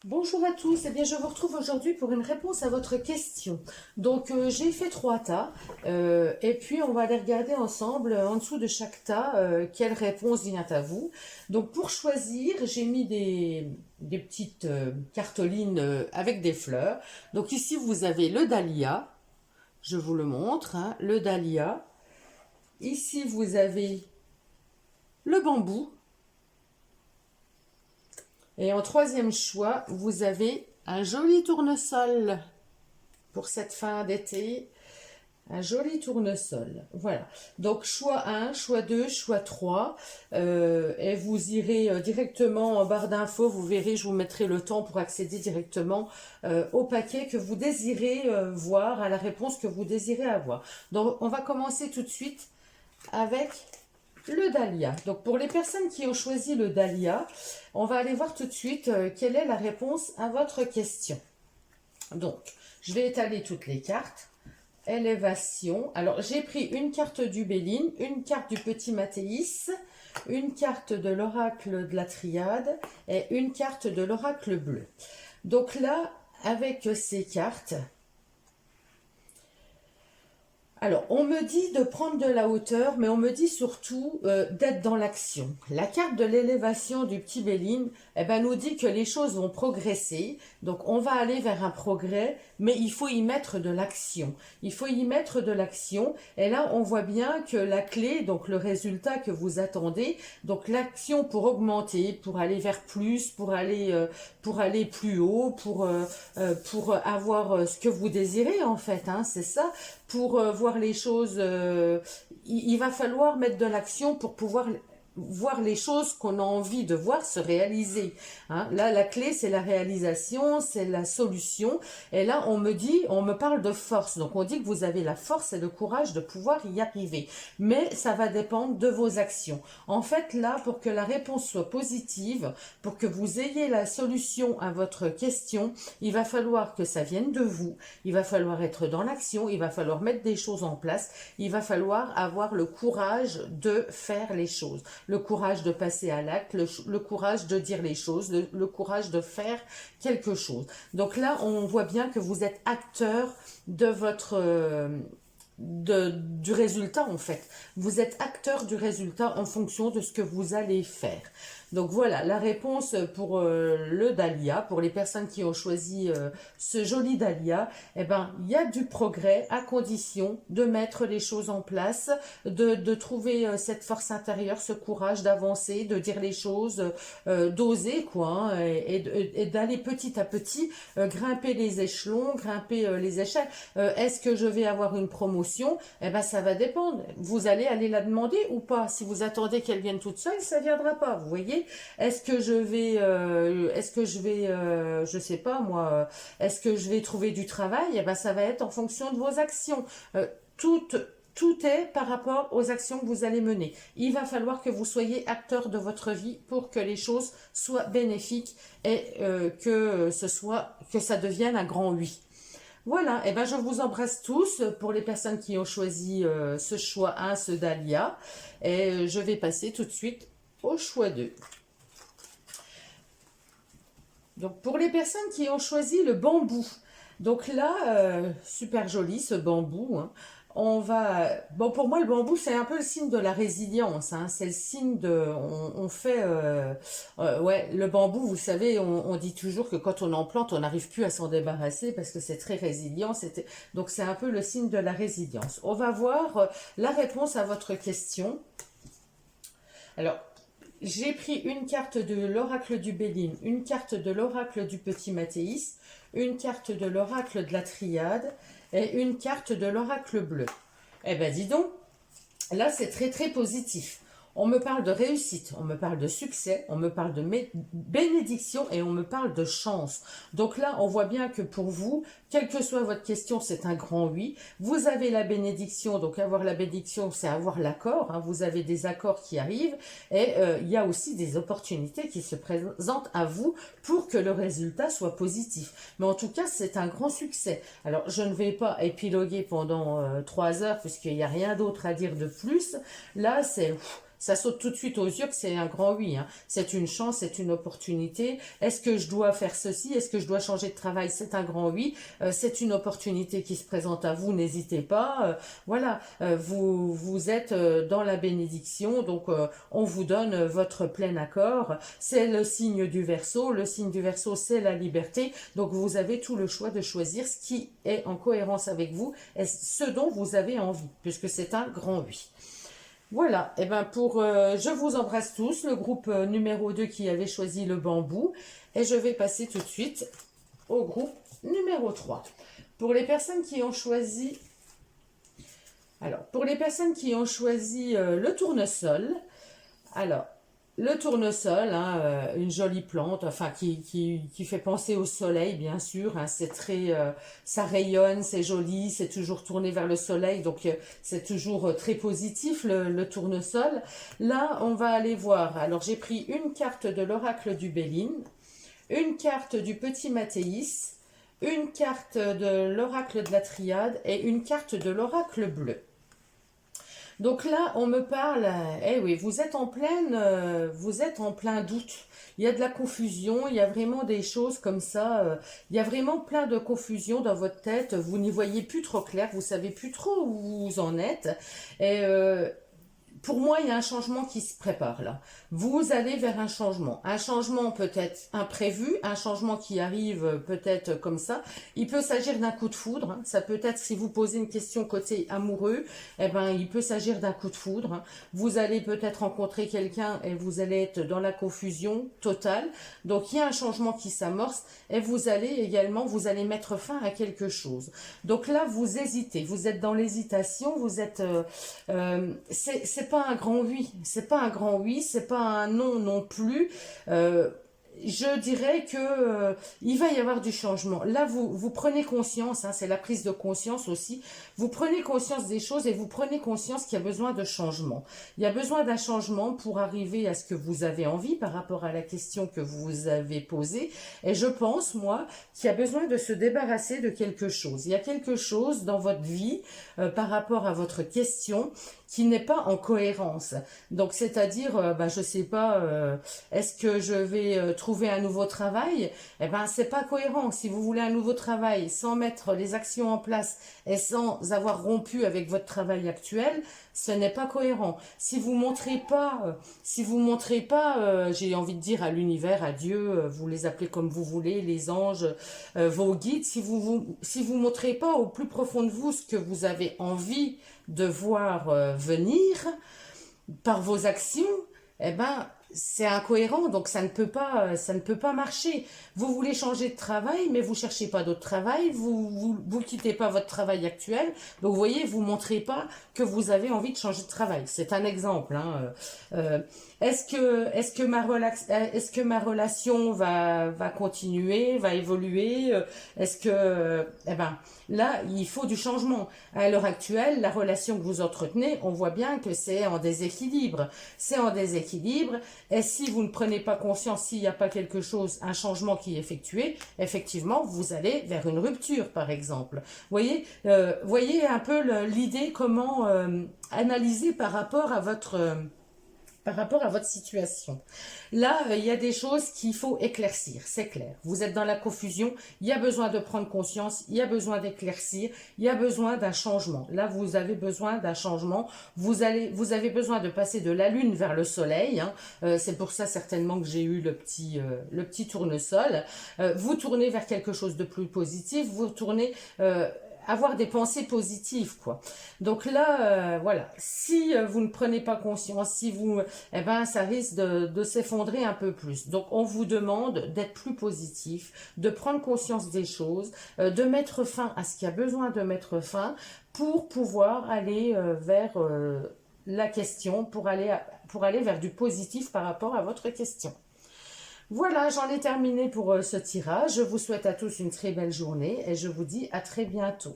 Bonjour à tous, eh bien, je vous retrouve aujourd'hui pour une réponse à votre question. Donc j'ai fait 3 tas et puis on va aller regarder ensemble en dessous de chaque tas quelle réponse vient à vous. Donc pour choisir, j'ai mis des petites cartolines avec des fleurs. Donc ici vous avez le dahlia, je vous le montre, hein, le dahlia. Ici vous avez le bambou. Et en troisième choix, vous avez un joli tournesol pour cette fin d'été. Un joli tournesol. Voilà. Donc, choix 1, choix 2, choix 3. Et vous irez directement en barre d'infos. Vous verrez, je vous mettrai le temps pour accéder directement au paquet que vous désirez voir, à la réponse que vous désirez avoir. Donc, on va commencer tout de suite avec le dahlia. Donc pour les personnes qui ont choisi le dahlia, on va aller voir tout de suite quelle est la réponse à votre question. Donc, je vais étaler toutes les cartes. Élévation. Alors, j'ai pris une carte du Béline, une carte du Petit Mathéis, une carte de l'oracle de la Triade et une carte de l'oracle bleu. Donc là, avec ces cartes, alors, on me dit de prendre de la hauteur, mais on me dit surtout d'être dans l'action. La carte de l'élévation du petit Béline, eh ben, nous dit que les choses vont progresser. Donc, on va aller vers un progrès, mais il faut y mettre de l'action. Il faut y mettre de l'action. Et là, on voit bien que la clé, donc le résultat que vous attendez, donc l'action pour augmenter, pour aller vers plus, pour aller plus haut, pour avoir ce que vous désirez, en fait, hein, c'est ça. Pour voir les choses, il va falloir mettre de l'action pour pouvoir voir les choses qu'on a envie de voir se réaliser. Hein. Là, la clé, c'est la réalisation, c'est la solution. Et là, on me parle de force. Donc, on dit que vous avez la force et le courage de pouvoir y arriver. Mais ça va dépendre de vos actions. En fait, là, pour que la réponse soit positive, pour que vous ayez la solution à votre question, il va falloir que ça vienne de vous. Il va falloir être dans l'action. Il va falloir mettre des choses en place. Il va falloir avoir le courage de faire les choses. Le courage de passer à l'acte, le courage de dire les choses, le courage de faire quelque chose. Donc là, on voit bien que vous êtes acteur de votre... du résultat en fait. Vous êtes acteur du résultat en fonction de ce que vous allez faire. Donc voilà, la réponse pour le dahlia, pour les personnes qui ont choisi ce joli dahlia, eh ben, il y a du progrès à condition de mettre les choses en place, de trouver cette force intérieure, ce courage d'avancer, de dire les choses, d'oser quoi, hein, et d'aller petit à petit grimper les échelons, grimper les échelles. Est-ce que je vais avoir une promotion? Eh ben, ça va dépendre. Vous allez aller la demander ou pas? Si vous attendez qu'elle vienne toute seule, ça viendra pas, vous voyez? Est-ce que je vais, je sais pas moi, est-ce que je vais trouver du travail? Eh ben, ça va être en fonction de vos actions. Tout est par rapport aux actions que vous allez mener. Il va falloir que vous soyez acteur de votre vie pour que les choses soient bénéfiques et que ça devienne un grand oui. Voilà, et ben je vous embrasse tous pour les personnes qui ont choisi ce choix 1, ce dahlia. Et je vais passer tout de suite au choix 2. Donc pour les personnes qui ont choisi le bambou, donc là, super joli ce bambou, hein. Bon, pour moi le bambou c'est un peu le signe de la résilience, hein. C'est le signe de, on fait, ouais, le bambou, vous savez, on dit toujours que quand on en plante, on n'arrive plus à s'en débarrasser parce que c'est très résilient. Donc c'est un peu le signe de la résilience. On va voir la réponse à votre question. Alors, j'ai pris une carte de l'oracle du Béline, une carte de l'oracle du Petit Mathéis, une carte de l'oracle de la Triade et une carte de l'oracle bleu. Eh ben dis donc, là c'est très très positif. On me parle de réussite, on me parle de succès, on me parle de bénédiction et on me parle de chance. Donc là, on voit bien que pour vous, quelle que soit votre question, c'est un grand oui. Vous avez la bénédiction, donc avoir la bénédiction, c'est avoir l'accord. Hein, vous avez des accords qui arrivent et il y a aussi des opportunités qui se présentent à vous pour que le résultat soit positif. Mais en tout cas, c'est un grand succès. Alors, je ne vais pas épiloguer pendant 3 heures puisqu'il n'y a rien d'autre à dire de plus. Là, Ça saute tout de suite aux yeux que c'est un grand oui, hein. C'est une chance, c'est une opportunité. Est-ce que je dois faire ceci? Est-ce que je dois changer de travail? C'est un grand oui. C'est une opportunité qui se présente à vous, n'hésitez pas. Voilà, vous êtes dans la bénédiction, donc on vous donne votre plein accord. C'est le signe du Verseau. Le signe du Verseau, c'est la liberté. Donc vous avez tout le choix de choisir ce qui est en cohérence avec vous et ce dont vous avez envie, puisque c'est un grand oui. Voilà, et ben je vous embrasse tous, le groupe numéro 2 qui avait choisi le bambou, et je vais passer tout de suite au groupe numéro 3. Pour les personnes qui ont choisi, le tournesol, alors, le tournesol, hein, une jolie plante, enfin qui fait penser au soleil, bien sûr. Hein, c'est très, ça rayonne, c'est joli, c'est toujours tourné vers le soleil, donc c'est toujours très positif le tournesol. Là, on va aller voir. Alors, j'ai pris une carte de l'oracle du Béline, une carte du petit Mathéis, une carte de l'oracle de la Triade et une carte de l'oracle bleu. Donc là, on me parle, eh oui, vous êtes en plein doute. Il y a de la confusion, il y a vraiment des choses comme ça. Il y a vraiment plein de confusion dans votre tête. Vous n'y voyez plus trop clair, vous savez plus trop où vous en êtes. Et pour moi, il y a un changement qui se prépare là. Vous allez vers un changement peut-être imprévu, un changement qui arrive peut-être comme ça. Il peut s'agir d'un coup de foudre. Hein. Ça peut être, si vous posez une question côté amoureux, eh ben, il peut s'agir d'un coup de foudre. Hein. Vous allez peut-être rencontrer quelqu'un et vous allez être dans la confusion totale. Donc, il y a un changement qui s'amorce et vous allez mettre fin à quelque chose. Donc là, vous hésitez, vous êtes dans l'hésitation, vous êtes, c'est pas un grand oui, c'est pas un non non plus. Je dirais que il va y avoir du changement. Là, vous prenez conscience, hein, c'est la prise de conscience aussi. Vous prenez conscience des choses et vous prenez conscience qu'il y a besoin de changement. Il y a besoin d'un changement pour arriver à ce que vous avez envie par rapport à la question que vous avez posée. Et je pense, moi, qu'il y a besoin de se débarrasser de quelque chose. Il y a quelque chose dans votre vie par rapport à votre question qui n'est pas en cohérence. Donc, c'est-à-dire, je sais pas, est-ce que je vais trouver un nouveau travail? Eh ben, c'est pas cohérent. Si vous voulez un nouveau travail sans mettre les actions en place et sans avoir rompu avec votre travail actuel, ce n'est pas cohérent. Si vous montrez pas, j'ai envie de dire à l'univers, à Dieu, vous les appelez comme vous voulez, les anges, vos guides, si vous montrez pas au plus profond de vous ce que vous avez envie de voir venir par vos actions, eh ben c'est incohérent, donc ça ne peut pas marcher. Vous voulez changer de travail, mais vous cherchez pas d'autre travail, vous quittez pas votre travail actuel, donc vous voyez, vous montrez pas que vous avez envie de changer de travail. C'est un exemple. Hein. Est-ce que ma relation va continuer, va évoluer? Là, il faut du changement. À l'heure actuelle, la relation que vous entretenez, on voit bien que c'est en déséquilibre. C'est en déséquilibre. Et si vous ne prenez pas conscience, s'il n'y a pas quelque chose, un changement qui est effectué, effectivement, vous allez vers une rupture, par exemple. Voyez un peu l'idée, comment analyser par rapport à votre situation. Là, il y a des choses qu'il faut éclaircir, c'est clair. Vous êtes dans la confusion, il y a besoin de prendre conscience, il y a besoin d'éclaircir, il y a besoin d'un changement. Là, vous avez besoin d'un changement, vous avez besoin de passer de la lune vers le soleil. Hein. C'est pour ça certainement que j'ai eu le petit tournesol. Vous tournez vers quelque chose de plus positif, vous tournez... avoir des pensées positives, quoi. Donc là, voilà, si vous ne prenez pas conscience, ça risque de s'effondrer un peu plus. Donc on vous demande d'être plus positif, de prendre conscience des choses, de mettre fin à ce qu'il y a besoin de mettre fin pour pouvoir aller vers la question, pour aller vers du positif par rapport à votre question. Voilà, j'en ai terminé pour ce tirage. Je vous souhaite à tous une très belle journée et je vous dis à très bientôt.